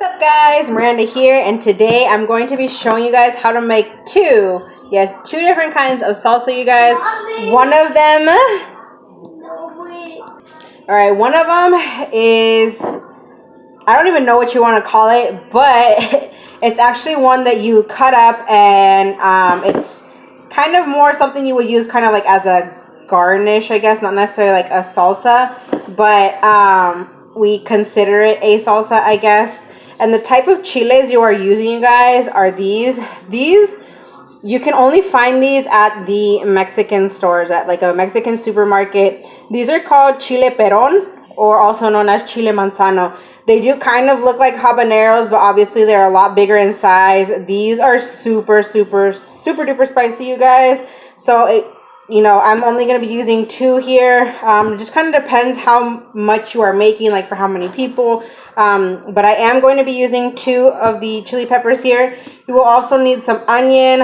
What's up guys, Miranda here, and today I'm going to be showing you guys how to make two different kinds of salsa, you guys. One of them is, I don't even know what you want to call it, but it's actually one that you cut up, and it's kind of more something you would use kind of like as a garnish, I guess, not necessarily like a salsa, but we consider it a salsa, I guess. And the type of chiles you are using, you guys, are these. You can only find these at the Mexican stores, at like a Mexican supermarket. These are called chile perón, or also known as chile manzano. They do kind of look like habaneros, but obviously they're a lot bigger in size. These are super duper spicy, you guys. So I'm only going to be using two here. Just kind of depends how much you are making, like for how many people. But I am going to be using two of the chili peppers here. You will also need some onion.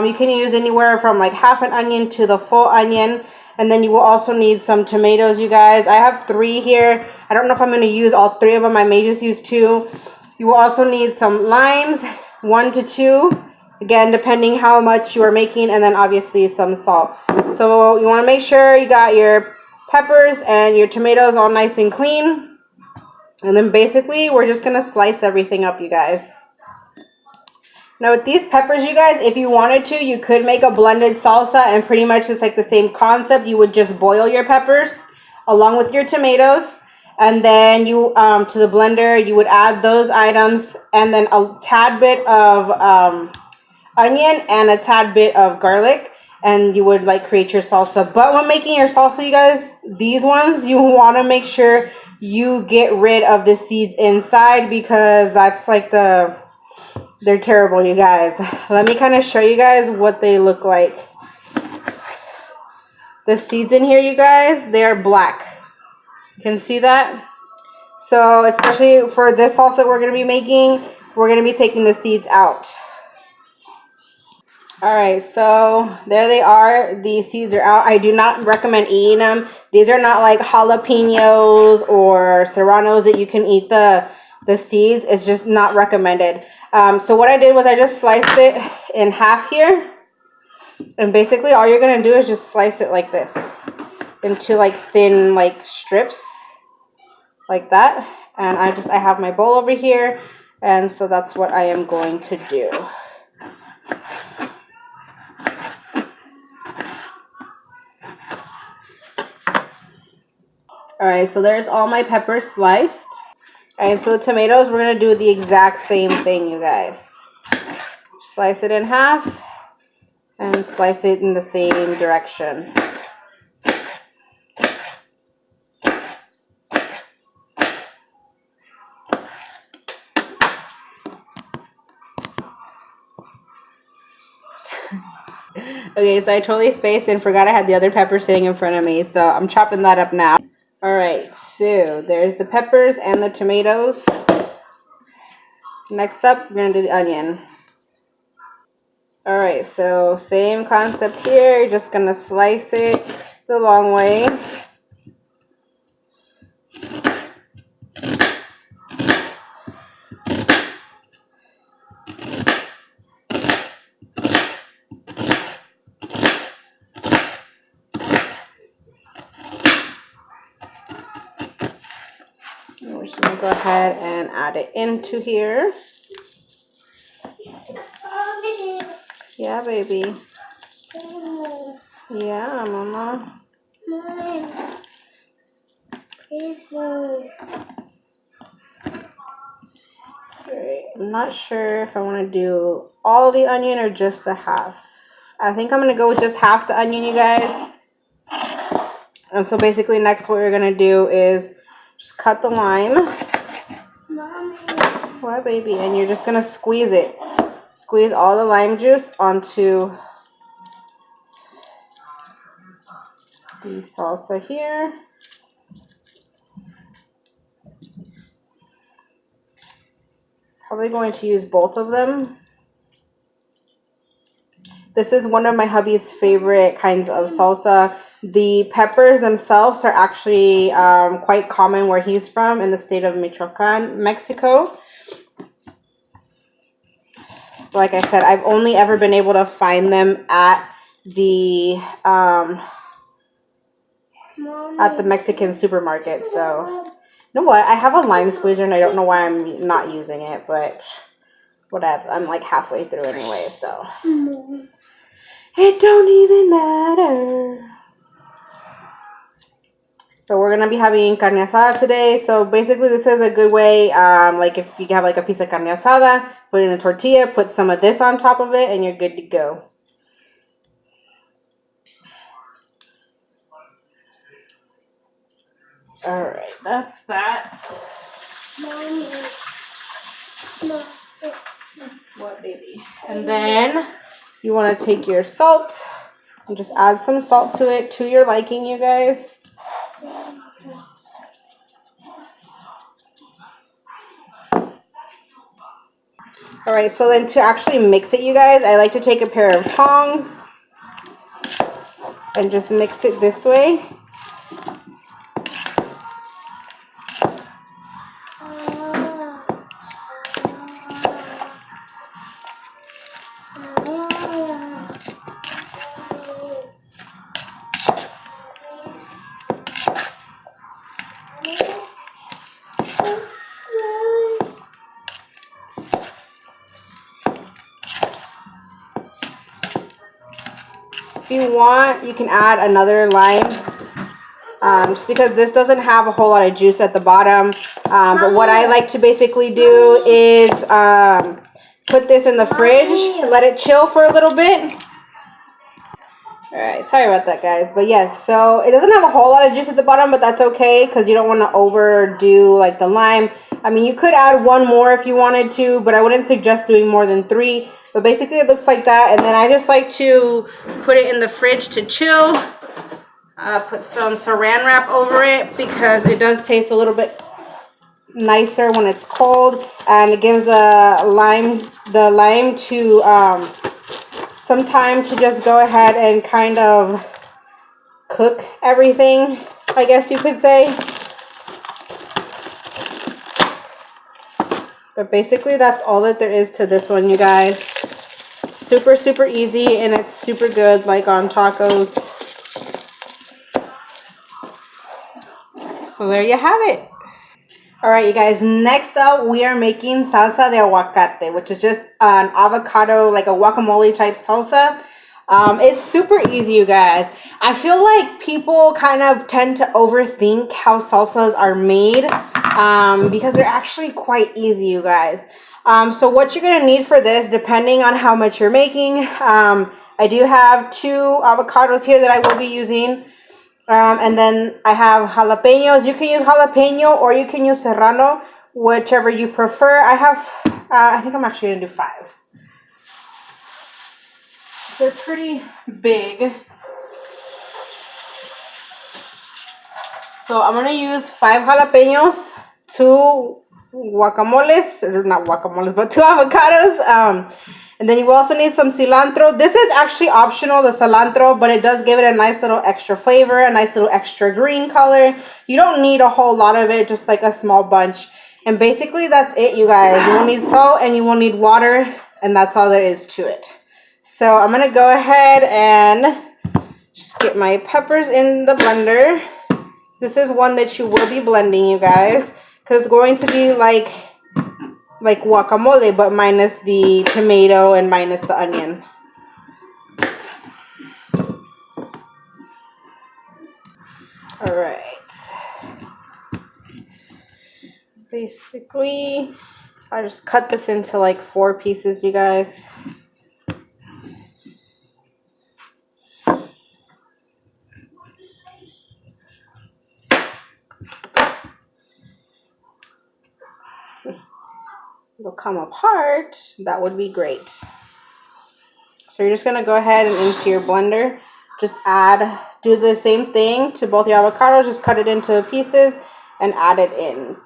You can use anywhere from like half an onion to the full onion. And then you will also need some tomatoes, you guys. I have three here. I don't know if I'm going to use all three of them. I may just use two. You will also need some limes, 1 to 2. Again, depending how much you are making, and then obviously some salt. So you want to make sure you got your peppers and your tomatoes all nice and clean. And then basically we're just going to slice everything up, you guys. Now with these peppers, you guys, if you wanted to, you could make a blended salsa, and pretty much it's like the same concept. You would just boil your peppers along with your tomatoes, and then you to the blender you would add those items, and then a tad bit of onion and a tad bit of garlic, and you would like create your salsa. But when making your salsa, you guys, these ones, you want to make sure you get rid of the seeds inside, because that's like they're terrible, you guys. Let me kind of show you guys what they look like. The seeds in here, you guys, they are black. You can see that. So especially for this salsa we're going to be making, we're going to be taking the seeds out. Alright, so there they are. The seeds are out. I do not recommend eating them. These are not like jalapenos or serranos that you can eat the seeds. It's just not recommended. So what I did was I just sliced it in half here. And basically all you're going to do is just slice it like this. Into like thin like strips. Like that. And I have my bowl over here. And so that's what I am going to do. Alright, so there's all my peppers sliced. And so the tomatoes, we're going to do the exact same thing, you guys. Slice it in half and slice it in the same direction. Okay, so I totally spaced and forgot I had the other pepper sitting in front of me, so I'm chopping that up now. Alright, so there's the peppers and the tomatoes. Next up, we're going to do the onion. Alright, so same concept here. You're just going to slice it the long way. We're just going to go ahead and add it into here. Yeah, baby. Yeah, mama. Alright, I'm not sure if I want to do all the onion or just the half. I think I'm going to go with just half the onion, you guys. And so basically next what we're going to do is just cut the lime. Mommy. What, baby? And you're just going to squeeze it. Squeeze all the lime juice onto the salsa here. Probably going to use both of them. This is one of my hubby's favorite kinds of salsa. The peppers themselves are actually quite common where he's from, in the state of Michoacan, Mexico. Like I said, I've only ever been able to find them at the Mexican supermarket. So, you know what? I have a lime squeezer and I don't know why I'm not using it, but whatever. I'm like halfway through anyway, so it don't even matter. So we're gonna be having carne asada today. So basically, this is a good way. Like if you have like a piece of carne asada, put it in a tortilla, put some of this on top of it, and you're good to go. All right, that's that. What, baby? And then you want to take your salt and just add some salt to it to your liking, you guys. All right, so then to actually mix it, you guys, I like to take a pair of tongs and just mix it this way. If you want, you can add another lime, just because this doesn't have a whole lot of juice at the bottom. But what I like to basically do is put this in the fridge, let it chill for a little bit. Alright, sorry about that, guys. But yes, so it doesn't have a whole lot of juice at the bottom, but that's okay because you don't want to overdo like the lime. I mean, you could add one more if you wanted to, but I wouldn't suggest doing more than 3. But basically it looks like that, and then I just like to put it in the fridge to chill. Put some saran wrap over it because it does taste a little bit nicer when it's cold, and it gives the lime to some time to just go ahead and kind of cook everything, I guess you could say. But basically that's all that there is to this one, you guys. Super, super easy, and it's super good, like on tacos. So there you have it. Alright, you guys, next up we are making salsa de aguacate, which is just an avocado, like a guacamole type salsa. It's super easy, you guys. I feel like people kind of tend to overthink how salsas are made, because they're actually quite easy, you guys. So what you're going to need for this, depending on how much you're making, I do have 2 avocados here that I will be using. And then I have jalapenos. You can use jalapeno or you can use serrano, whichever you prefer. I have, I think I'm actually going to do 5. They're pretty big. So I'm going to use 5 jalapenos, 2 guacamoles, or not guacamoles, but 2 avocados. And then you also need some cilantro. This is actually optional, the cilantro, but it does give it a nice little extra flavor, a nice little extra green color. You don't need a whole lot of it, just like a small bunch. And basically that's it, you guys. You will need salt and you will need water, and that's all there is to it. So I'm going to go ahead and just get my peppers in the blender. This is one that you will be blending, you guys, because it's going to be like guacamole, but minus the tomato and minus the onion. All right. Basically, I just cut this into like 4 pieces, you guys. It'll come apart, that would be great. So you're just going to go ahead and into your blender, just do the same thing to both your avocados, just cut it into pieces and add it in.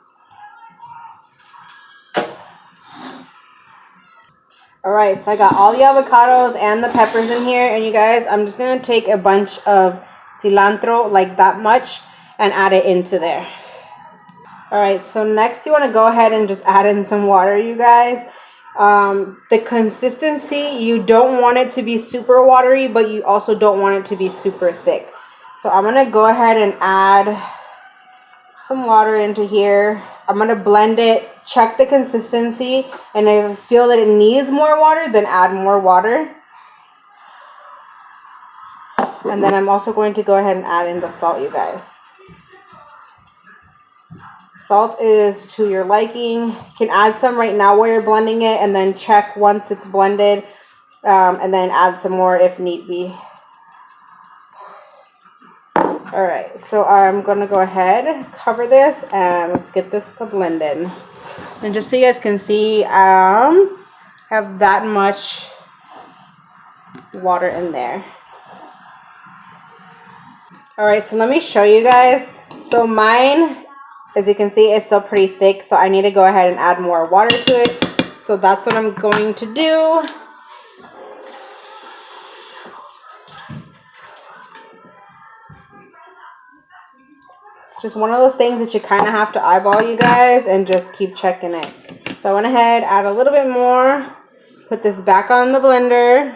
Alright, so I got all the avocados and the peppers in here, and you guys, I'm just going to take a bunch of cilantro, like that much, and add it into there. Alright, so next you want to go ahead and just add in some water, you guys. The consistency, you don't want it to be super watery, but you also don't want it to be super thick. So I'm going to go ahead and add some water into here. I'm going to blend it, check the consistency, and if I feel that it needs more water, then add more water. And then I'm also going to go ahead and add in the salt, you guys. Salt is to your liking. You can add some right now while you're blending it, and then check once it's blended, and then add some more if need be. Alright, so I'm going to go ahead, cover this, and let's get this to blended. And just so you guys can see, have that much water in there. Alright, so let me show you guys. So mine, as you can see, is still pretty thick, so I need to go ahead and add more water to it. So that's what I'm going to do. It's just one of those things that you kind of have to eyeball, you guys, and just keep checking it. So I went ahead, add a little bit more, put this back on the blender.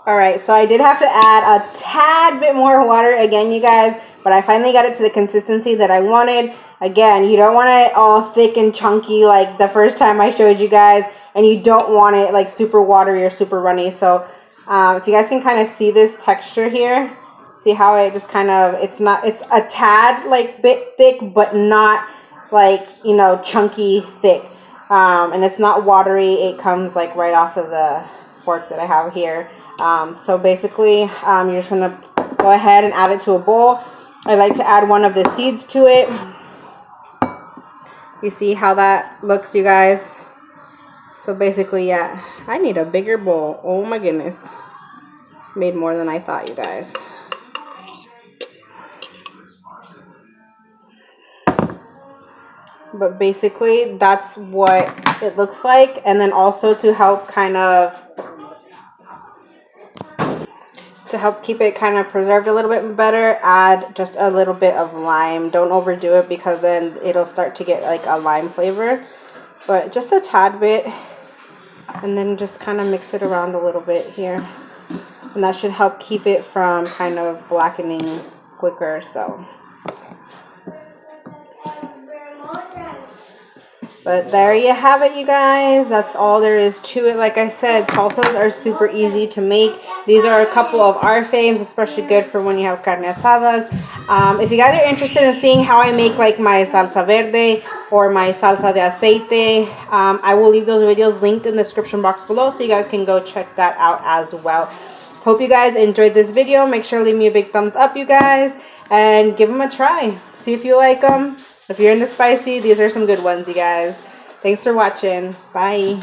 Alright, so I did have to add a tad bit more water again, you guys, but I finally got it to the consistency that I wanted. Again, you don't want it all thick and chunky like the first time I showed you guys, and you don't want it like super watery or super runny. So if you guys can kind of see this texture here, see how it just kind of, it's a tad like bit thick, but not like, you know, chunky thick. And it's not watery. It comes like right off of the fork that I have here. So basically, you're just going to go ahead and add it to a bowl. I like to add one of the seeds to it. You see how that looks, you guys? So basically, yeah, I need a bigger bowl. Oh my goodness. It's made more than I thought, you guys. But basically, that's what it looks like. And then also to help kind of, keep it kind of preserved a little bit better, add just a little bit of lime. Don't overdo it because then it'll start to get like a lime flavor. But just a tad bit. And then just kind of mix it around a little bit here. And that should help keep it from kind of blackening quicker, so. But there you have it, you guys. That's all there is to it. Like I said, salsas are super easy to make. These are a couple of our faves, especially good for when you have carne asadas. If you guys are interested in seeing how I make like my salsa verde or my salsa de aceite, I will leave those videos linked in the description box below, so you guys can go check that out as well. Hope you guys enjoyed this video. Make sure to leave me a big thumbs up, you guys, and give them a try. See if you like them. If you're into spicy, these are some good ones, you guys. Thanks for watching. Bye.